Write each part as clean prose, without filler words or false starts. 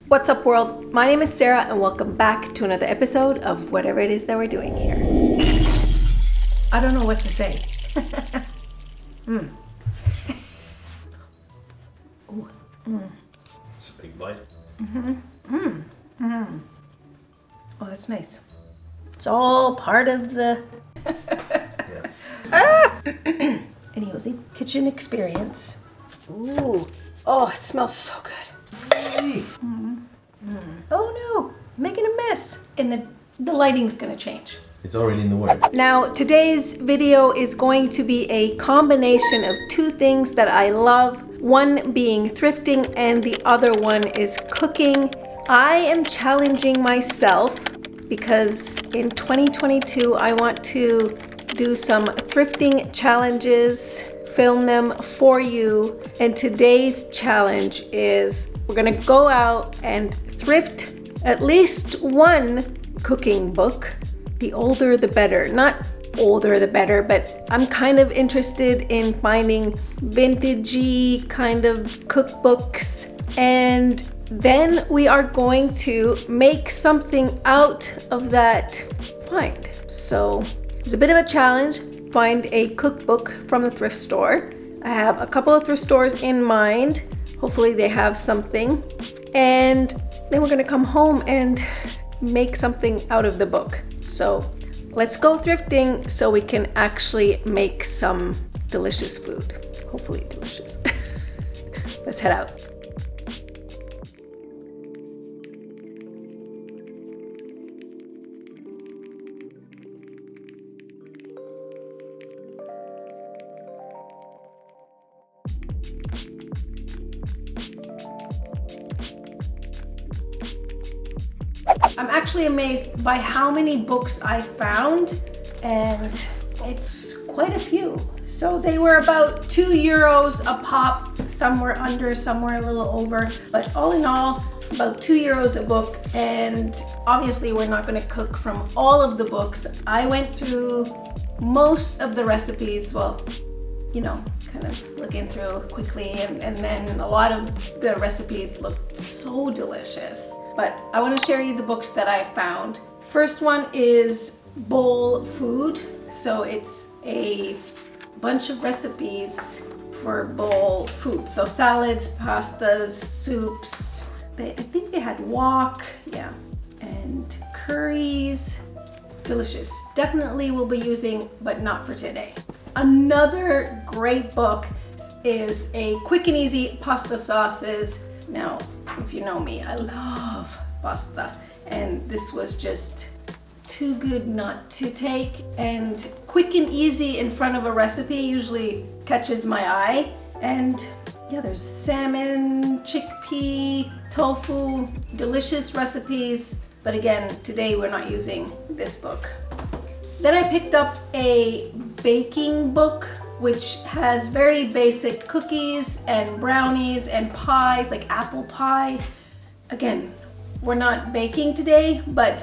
What's up, world? My name is Sarah and welcome back to another episode of whatever it is that we're doing here. I don't know what to say. Ooh. It's a big bite. Oh, that's nice. It's all part of the Anywho, kitchen experience. Ooh. Oh, it smells so good. Oh no, making a mess. And the lighting's gonna change. It's already in the way. Now, today's video is going to be a combination of two things that I love. One being thrifting and the other one is cooking. I am challenging myself because in 2022, I want to do some thrifting challenges, film them for you. And today's challenge is we're gonna go out and thrift at least one cooking book. The older the better. Not older the better, but I'm kind of interested in finding vintagey kind of cookbooks. And then we are going to make something out of that find. So it's a bit of a challenge. Find a cookbook from the thrift store. I have a couple of thrift stores in mind. Hopefully they have something. And then we're gonna come home and make something out of the book. So let's go thrifting so we can actually make some delicious food. Hopefully delicious. Let's head out. I'm actually amazed by how many books I found, and it's quite a few. So they were about €2 a pop, somewhere under, somewhere a little over, but all in all, about €2 a book. And obviously we're not gonna cook from all of the books. I went through most of the recipes, well, you know, kind of looking through quickly, and then a lot of the recipes looked so delicious. But I want to share you the books that I found. First one is Bowl Food. So it's a bunch of recipes for bowl food. So salads, pastas, soups. I think they had wok, yeah, and curries. Delicious. Definitely will be using, but not for today. Another great book is a quick and easy pasta sauces. Now, if you know me, I love pasta, and this was just too good not to take. And quick and easy in front of a recipe usually catches my eye. And yeah, there's salmon, chickpea, tofu, delicious recipes. But again, today we're not using this book. Then I picked up a baking book, which has very basic cookies and brownies and pies, like apple pie. Again, we're not baking today, but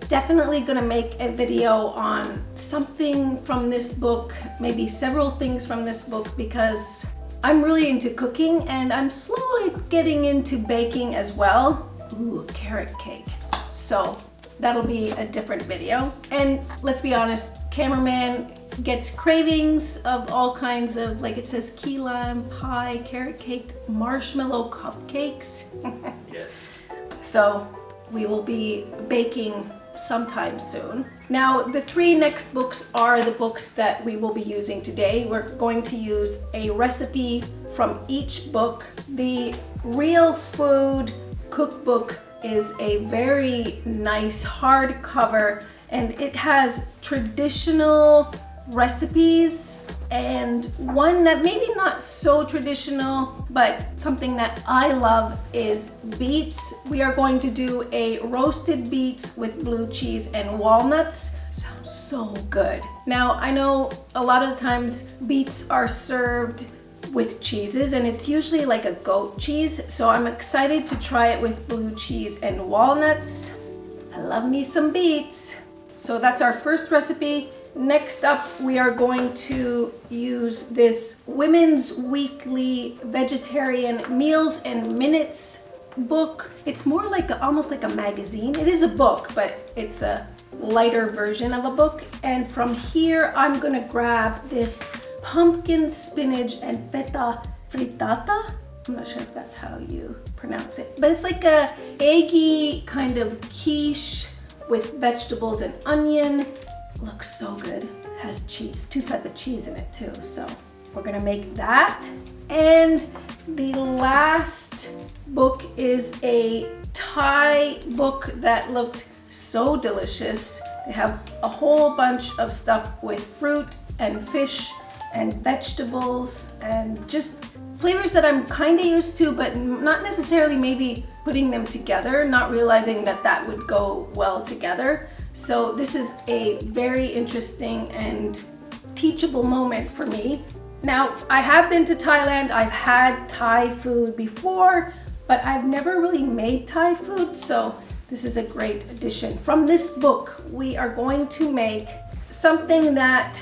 definitely gonna make a video on something from this book, maybe several things from this book, because I'm really into cooking and I'm slowly getting into baking as well. Ooh, carrot cake. So that'll be a different video. And let's be honest, cameraman gets cravings of all kinds of, like it says, key lime pie, carrot cake, marshmallow cupcakes. Yes. So we will be baking sometime soon. Now, the three next books are the books that we will be using today. We're going to use a recipe from each book. The Real Food Cookbook is a very nice hardcover, and it has traditional recipes and one that maybe not so traditional, but something that I love is beets. We are going to do a roasted beets with blue cheese and walnuts. Sounds so good. Now, I know a lot of times beets are served with cheeses, and it's usually like a goat cheese. So I'm excited to try it with blue cheese and walnuts. I love me some beets. So that's our first recipe. Next up, we are going to use this Women's Weekly Vegetarian Meals and Minutes book. It's more like almost like a magazine. It is a book, but it's a lighter version of a book. And from here, I'm gonna grab this pumpkin, spinach, and feta frittata. I'm not sure if that's how you pronounce it, but it's like a eggy kind of quiche with vegetables and onion. Looks so good. Has cheese, 2 types of cheese in it too. So we're gonna make that. And the last book is a Thai book that looked so delicious. They have a whole bunch of stuff with fruit and fish and vegetables and just flavors that I'm kind of used to, but not necessarily maybe putting them together, not realizing that that would go well together. So this is a very interesting and teachable moment for me. Now, I have been to Thailand. I've had Thai food before, but I've never really made Thai food, so this is a great addition. From this book, we are going to make something that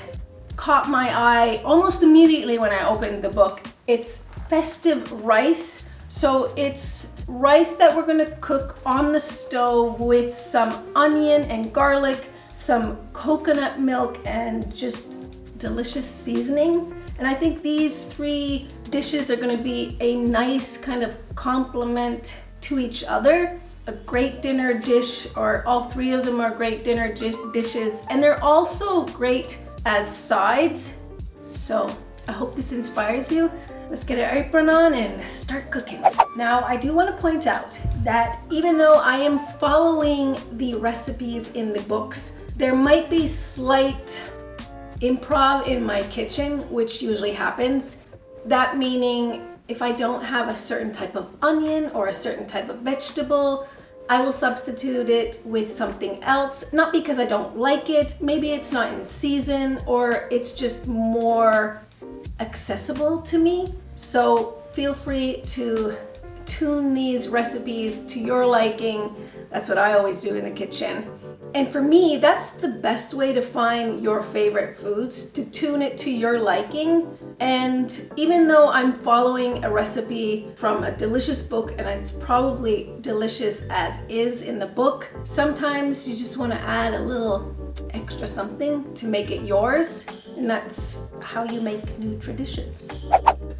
caught my eye almost immediately when I opened the book. It's festive rice. So it's rice that we're gonna cook on the stove with some onion and garlic, some coconut milk, and just delicious seasoning. And I think these 3 dishes are gonna be a nice kind of complement to each other. A great dinner dish, or all 3 of them are great dinner dishes, and they're also great as sides. So I hope this inspires you. Let's get our apron on and start cooking. Now, I do want to point out that even though I am following the recipes in the books, there might be slight improv in my kitchen, which usually happens. That meaning if I don't have a certain type of onion or a certain type of vegetable, I will substitute it with something else. Not because I don't like it, maybe it's not in season, or it's just more accessible to me. So feel free to tune these recipes to your liking. That's what I always do in the kitchen. And for me, that's the best way to find your favorite foods, to tune it to your liking. And even though I'm following a recipe from a delicious book, and it's probably delicious as is in the book, sometimes you just want to add a little extra something to make it yours. And that's how you make new traditions.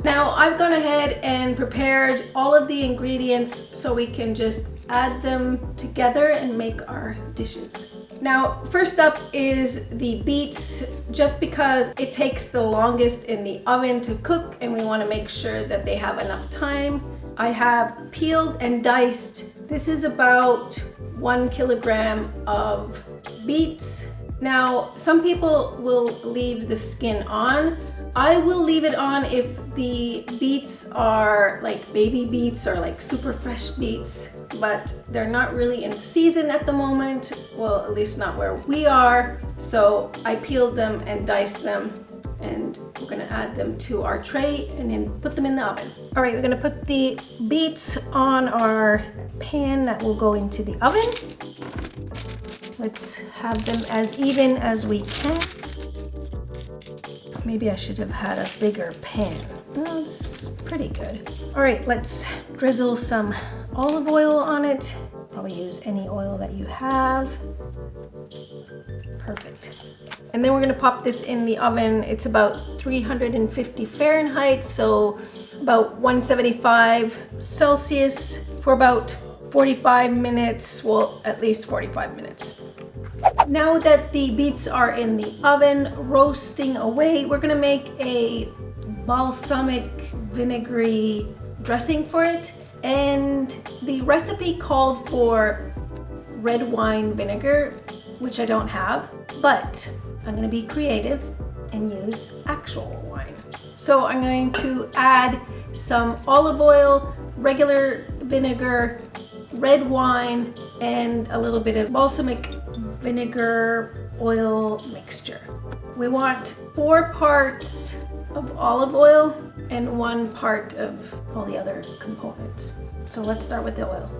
Now, I've gone ahead and prepared all of the ingredients so we can just add them together and make our dishes. Now, first up is the beets, just because it takes the longest in the oven to cook and we want to make sure that they have enough time. I have peeled and diced. This is about 1 kilogram of beets. Now, some people will leave the skin on. I will leave it on if the beets are like baby beets or like super fresh beets, but they're not really in season at the moment. Well, at least not where we are. So I peeled them and diced them, and we're gonna add them to our tray and then put them in the oven. All right, we're gonna put the beets on our pan that will go into the oven. Let's have them as even as we can. Maybe I should have had a bigger pan. That's pretty good. All right, let's drizzle some olive oil on it. Probably use any oil that you have. Perfect. And then we're gonna pop this in the oven. It's about 350 Fahrenheit, so about 175 Celsius for about 45 minutes, well, at least 45 minutes. Now that the beets are in the oven roasting away, we're gonna make a balsamic vinegary dressing for it. And the recipe called for red wine vinegar, which I don't have, but I'm gonna be creative and use actual wine. So I'm going to add some olive oil, regular vinegar, red wine, and a little bit of balsamic vinegar oil mixture. We want 4 parts of olive oil and 1 part of all the other components. So let's start with the oil.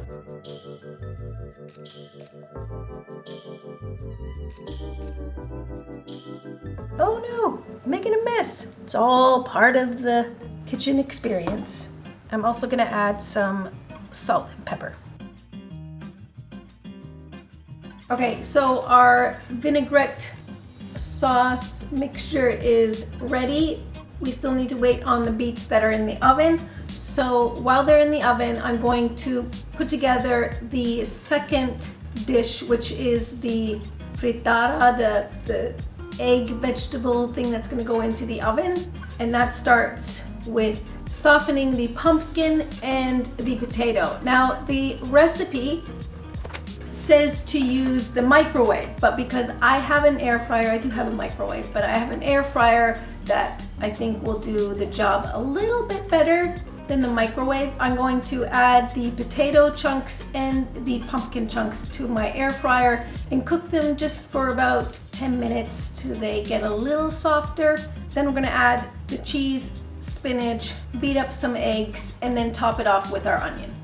Oh no, I'm making a mess. It's all part of the kitchen experience. I'm also gonna add some salt and pepper. Okay, so our vinaigrette sauce mixture is ready. We still need to wait on the beets that are in the oven. So while they're in the oven, I'm going to put together the second dish, which is the frittata, the egg vegetable thing that's gonna go into the oven. And that starts with softening the pumpkin and the potato. Now the recipe says to use the microwave, but because I have an air fryer, I do have a microwave, but I have an air fryer that I think will do the job a little bit better than the microwave. I'm going to add the potato chunks and the pumpkin chunks to my air fryer and cook them just for about 10 minutes till they get a little softer. Then we're gonna add the cheese, spinach, beat up some eggs, and then top it off with our onion.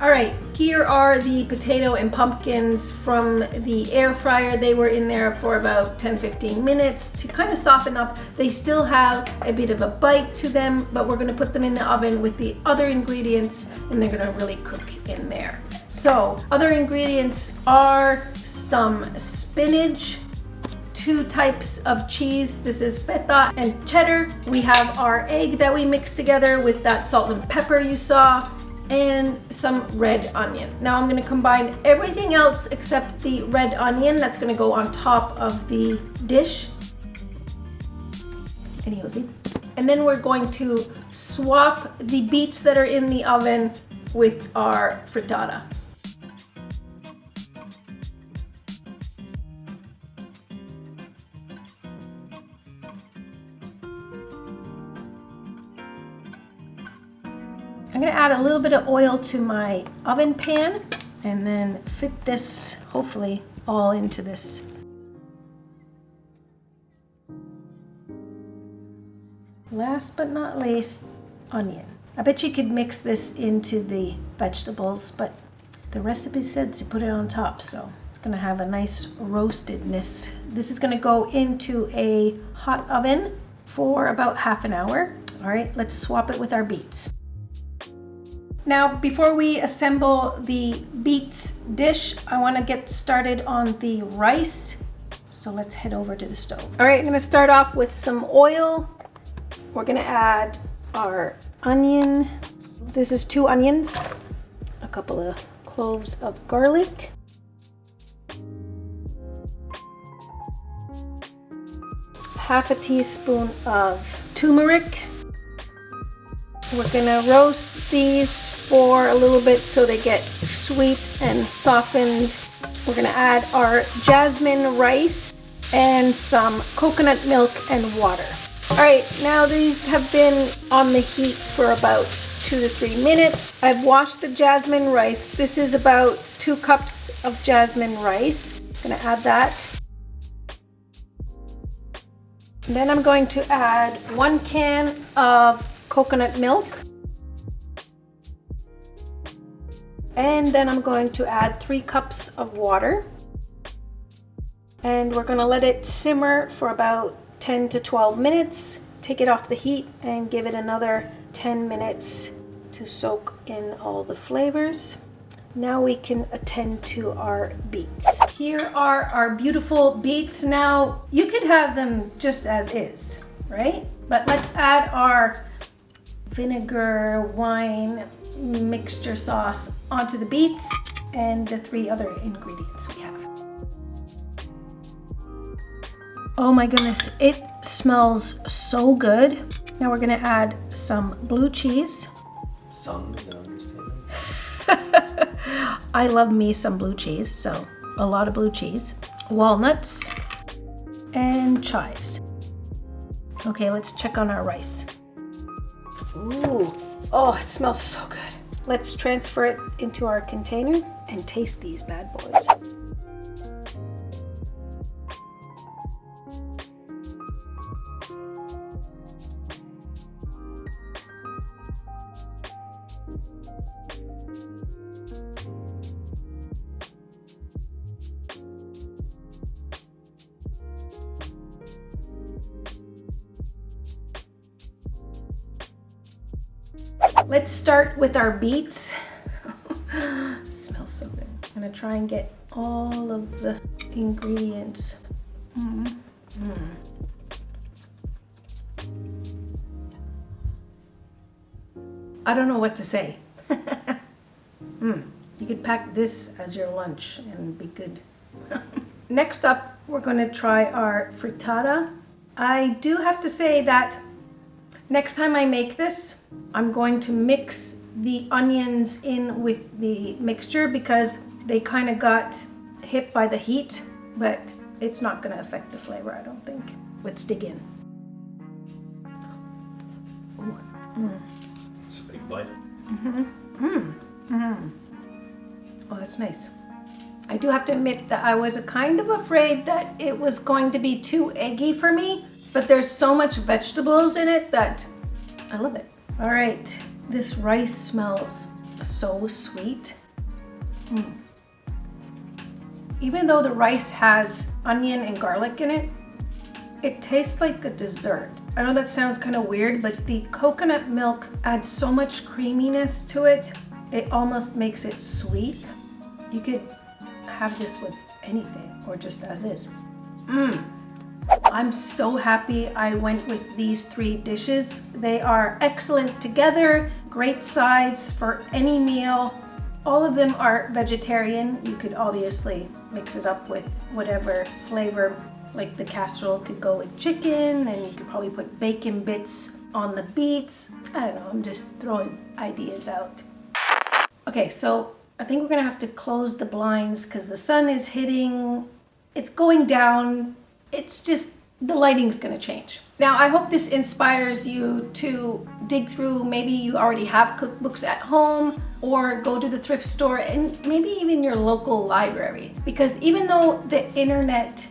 All right, here are the potato and pumpkins from the air fryer. They were in there for about 10-15 minutes to kind of soften up. They still have a bit of a bite to them, but we're gonna put them in the oven with the other ingredients and they're gonna really cook in there. So, other ingredients are some spinach, 2 types of cheese. This is feta and cheddar. We have our egg that we mixed together with that salt and pepper you saw, and some red onion. Now I'm going to combine everything else except the red onion that's going to go on top of the dish. And then we're going to swap the beets that are in the oven with our frittata. I'm gonna add a little bit of oil to my oven pan and then fit this, hopefully, all into this. Last but not least, onion. I bet you could mix this into the vegetables, but the recipe said to put it on top, so it's gonna have a nice roastedness. This is gonna go into a hot oven for about half an hour. All right, let's swap it with our beets. Now, before we assemble the beets dish, I want to get started on the rice. So let's head over to the stove. All right, I'm going to start off with some oil. We're going to add our onion. This is 2 onions, a couple of cloves of garlic, half a teaspoon of turmeric. We're gonna roast these for a little bit so they get sweet and softened. We're gonna add our jasmine rice and some coconut milk and water. All right, now these have been on the heat for about 2 to 3 minutes. I've washed the jasmine rice. This is about 2 cups of jasmine rice. I'm gonna add that. And then I'm going to add 1 can of coconut milk, and then I'm going to add 3 cups of water, and we're going to let it simmer for about 10 to 12 minutes. Take it off the heat and give it another 10 minutes to soak in all the flavors. Now we can attend to our beets. Here are our beautiful beets. Now you could have them just as is, right? But let's add our vinegar wine mixture sauce onto the beets and the 3 other ingredients we have. Oh my goodness, it smells so good. Now we're gonna add some blue cheese. Some is an understatement. I love me some blue cheese, so a lot of blue cheese. Walnuts and chives. Okay, let's check on our rice. Ooh, oh, it smells so good. Let's transfer it into our container and taste these bad boys. let's start with our beets. It smells so good. I'm gonna try and get all of the ingredients. I don't know what to say. You could pack this as your lunch and be good. Next up, we're going to try our frittata. I do have to say that next time I make this, I'm going to mix the onions in with the mixture because they kind of got hit by the heat, but it's not going to affect the flavor, I don't think. Let's dig in. It's a big bite. Oh, that's nice. I do have to admit that I was kind of afraid that it was going to be too eggy for me, but there's so much vegetables in it that I love it. All right, this rice smells so sweet. Even though the rice has onion and garlic in it, it tastes like a dessert. I know that sounds kind of weird, but the coconut milk adds so much creaminess to it, it almost makes it sweet. You could have this with anything or just as is. I'm so happy I went with these 3 dishes. They are excellent together, great sides for any meal. All of them are vegetarian. You could obviously mix it up with whatever flavor, like the casserole could go with chicken, and you could probably put bacon bits on the beets. I don't know, I'm just throwing ideas out. Okay, so I think we're gonna have to close the blinds because the sun is hitting, it's going down, it's just, the lighting's gonna change. Now, I hope this inspires you to dig through, maybe you already have cookbooks at home, or go to the thrift store and maybe even your local library. Because even though the internet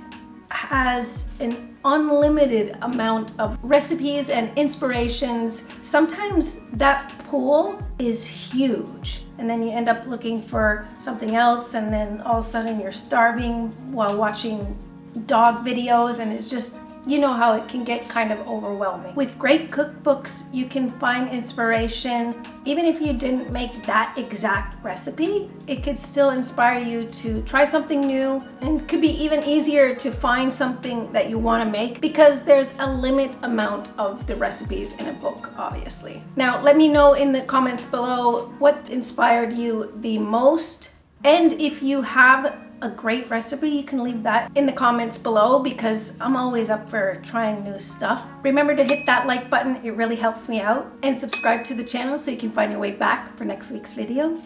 has an unlimited amount of recipes and inspirations, sometimes that pool is huge. And then you end up looking for something else, and then all of a sudden you're starving while watching dog videos, and it's just, you know how it can get kind of overwhelming. With great cookbooks, you can find inspiration. Even if you didn't make that exact recipe, it could still inspire you to try something new, and could be even easier to find something that you want to make because there's a limit amount of the recipes in a book, obviously. Now, let me know in the comments below what inspired you the most, and if you have a great recipe, you can leave that in the comments below because I'm always up for trying new stuff. Remember to hit that like button, it really helps me out. And subscribe to the channel so you can find your way back for next week's video.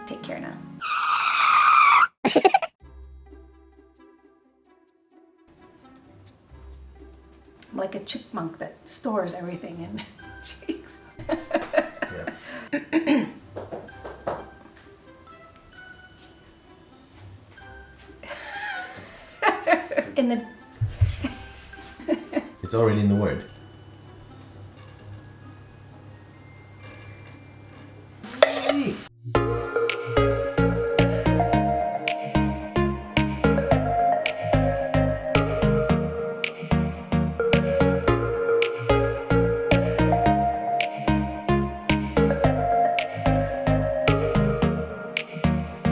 Take care now. I'm like a chipmunk that stores everything in cheeks. Yeah. In the It's already in the word.